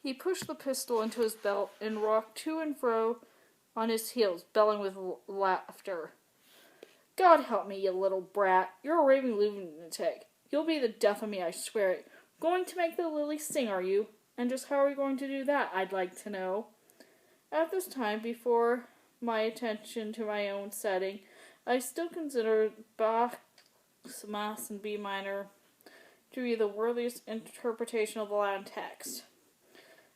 He pushed the pistol into his belt and rocked to and fro on his heels, bellowing with laughter. God help me, you little brat. You're a raving lunatic. You'll be the death of me, I swear it. Going to make the lilies sing, are you? And just how are you going to do that, I'd like to know. At this time, before my attention to my own setting, I still considered Bach's Mass in B minor to be the worthiest interpretation of the Latin text.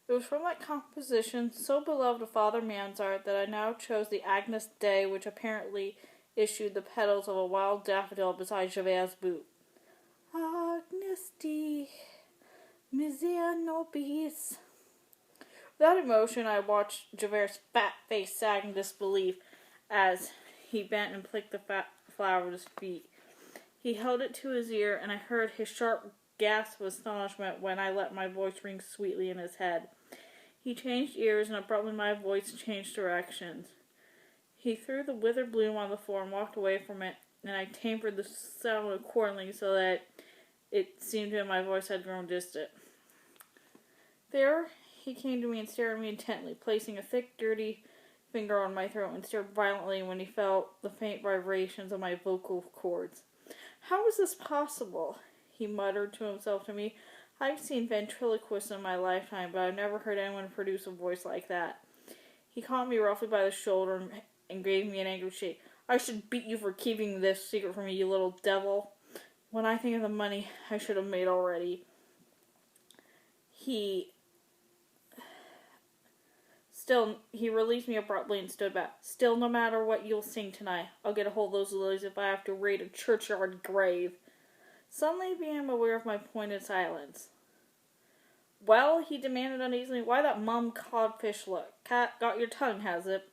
It was from that composition, so beloved of Father Mansart, that I now chose the Agnus Dei, which apparently issued the petals of a wild daffodil beside Javert's boot. Agnus Dei, miser nobis. Without emotion, I watched Javert's fat face sag in disbelief as he bent and plucked the fat flower at his feet. He held it to his ear, and I heard his sharp gasp of astonishment when I let my voice ring sweetly in his head. He changed ears, and abruptly my voice changed directions. He threw the withered bloom on the floor and walked away from it, and I tapered the sound accordingly so that it seemed to him my voice had grown distant. There he came to me and stared at me intently, placing a thick, dirty finger on my throat, and stared violently when he felt the faint vibrations of my vocal cords. How is this possible? He muttered to himself to me. I've seen ventriloquists in my lifetime, but I've never heard anyone produce a voice like that. He caught me roughly by the shoulder and gave me an angry shake. I should beat you for keeping this secret from me, you little devil. When I think of the money I should have made already. He released me abruptly and stood back. Still, no matter what you'll sing tonight, I'll get a hold of those lilies if I have to raid a churchyard grave. Suddenly he became aware of my pointed silence. Well, he demanded uneasily, why that mum codfish look? Cat got your tongue, has it?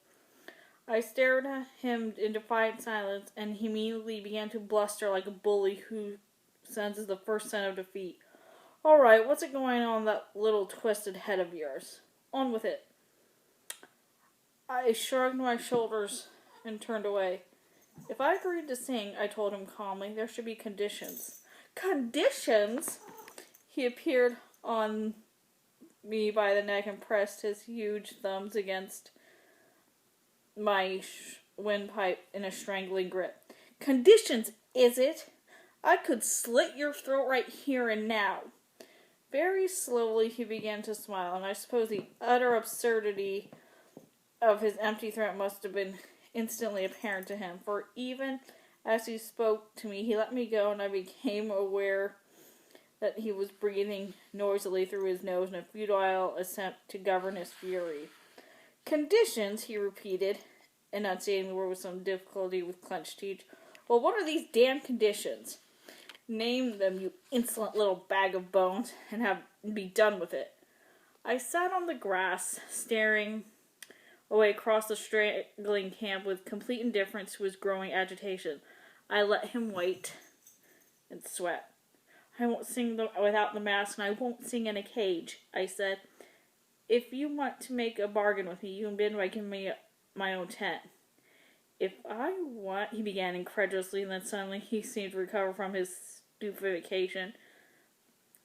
I stared at him in defiant silence, and he immediately began to bluster like a bully who senses the first sign of defeat. All right, what's it going on that little twisted head of yours? On with it. I shrugged my shoulders and turned away. If I agreed to sing, I told him calmly, there should be conditions. Conditions? He appeared on me by the neck and pressed his huge thumbs against my windpipe in a strangling grip. Conditions, is it? I could slit your throat right here and now. Very slowly he began to smile, and I suppose the utter absurdity of his empty threat must have been instantly apparent to him, for even as he spoke to me, he let me go, and I became aware that he was breathing noisily through his nose in a futile attempt to govern his fury. Conditions, he repeated, enunciating the word with some difficulty with clenched teeth. Well, what are these damn conditions? Name them, you insolent little bag of bones, and be done with it. I sat on the grass, staring away across the straggling camp with complete indifference to his growing agitation. I let him wait and sweat. I won't sing without the mask, and I won't sing in a cage, I said. If you want to make a bargain with me, you can begin by giving me my own tent. If I want, he began incredulously, and then suddenly he seemed to recover from his stupefaction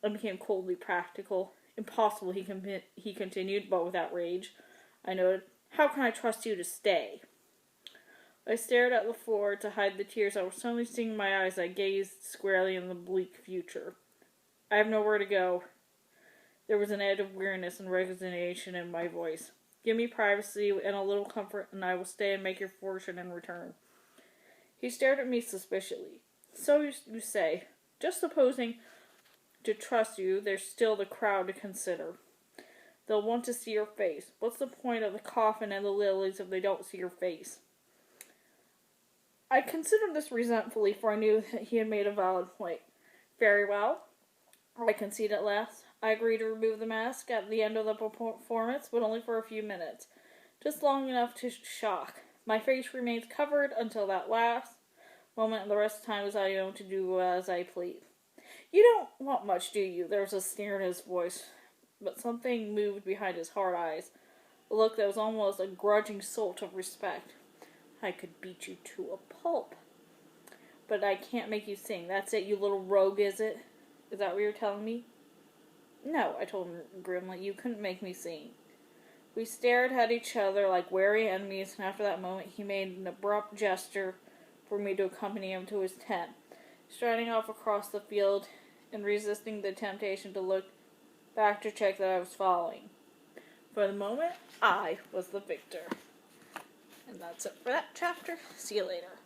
and became coldly practical. Impossible, he continued, but without rage. I noted, how can I trust you to stay? I stared at the floor to hide the tears that were suddenly stinging my eyes. I gazed squarely in the bleak future. I have nowhere to go. There was an edge of weariness and resignation in my voice. Give me privacy and a little comfort, and I will stay and make your fortune in return. He stared at me suspiciously. So you say. Just supposing to trust you, there's still the crowd to consider. They'll want to see your face. What's the point of the coffin and the lilies if they don't see your face? I considered this resentfully, for I knew that he had made a valid point. Very well, I conceded at last. I agreed to remove the mask at the end of the performance, but only for a few minutes. Just long enough to shock. My face remains covered until that last moment, and the rest of the time is I own to do as I please. You don't want much, do you? There was a sneer in his voice, but something moved behind his hard eyes. A look that was almost a grudging sort of respect. I could beat you to a pulp. But I can't make you sing. That's it, you little rogue, is it? Is that what you're telling me? No, I told him grimly, you couldn't make me sing. We stared at each other like wary enemies, and after that moment he made an abrupt gesture for me to accompany him to his tent, striding off across the field and resisting the temptation to look back to check that I was following. For the moment, I was the victor. And that's it for that chapter. See you later.